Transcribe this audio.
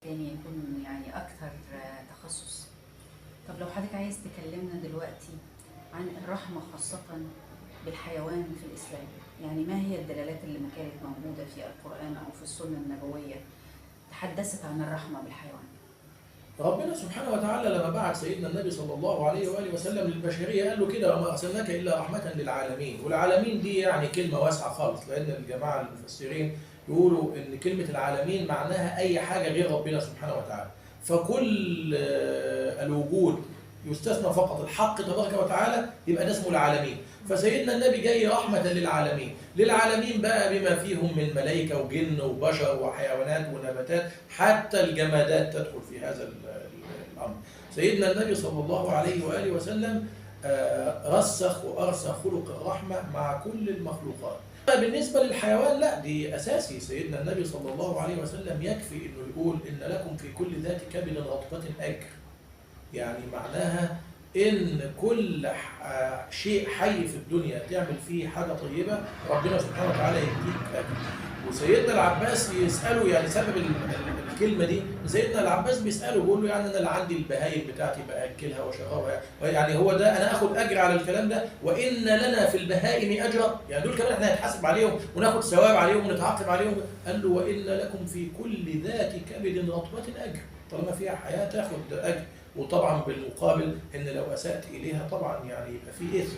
والتاني يكون يعني أكثر تخصص. طب لو حضرتك عايز تكلمنا دلوقتي عن الرحمة خاصة بالحيوان في الإسلام، يعني ما هي الدلالات اللي ما كانت موجودة في القرآن أو في السنة النبوية تحدثت عن الرحمة بالحيوان؟ ربنا سبحانه وتعالى لما بعث سيدنا النبي صلى الله عليه وآله وسلم للبشرية قال له كده: وما أرسلناك إلا رحمة للعالمين. والعالمين دي يعني كلمة واسعة خالص، لأن الجماعة المفسرين يقولوا إن كلمة العالمين معناها أي حاجة غير ربنا سبحانه وتعالى. فكل الوجود يستثنى فقط الحق تبارك وتعالى، يبقى ده اسمه العالمين. فسيدنا النبي جاي رحمة للعالمين، للعالمين بقى بما فيهم من ملائكة وجن وبشر وحيوانات ونباتات، حتى الجمادات تدخل في هذا الأمر. سيدنا النبي صلى الله عليه وآله وسلم رسخ وأرسخ خلق الرحمة مع كل المخلوقات. بالنسبة للحيوان لا، دي أساسي. سيدنا النبي صلى الله عليه وسلم يكفي إنه يقول: إن لكم في كل ذات كبد رطبة أجر. يعني معناها إن كل شيء حي في الدنيا تعمل فيه حاجة طيبة ربنا سبحانه وتعالى يديك أجر. وسيدنا العباس يسأله يعني سبب الكلمة دي، سيدنا العباس بيسأله بيقول له: يعني أنا اللي عندي البهايم بتاعتي بأكلها وشربها، يعني هو ده أنا آخد أجر على الكلام ده؟ وإن لنا في البهائم أجرا، يعني دول كمان إحنا هنتحاسب عليهم وناخد ثواب عليهم ونتعاقب عليهم. قال له: وإن لكم في كل ذات كبد رطبة أجر، طالما فيها حياة تاخد أجر. وطبعا بالمقابل ان لو اسأت اليها طبعا يعني يبقى في اثم.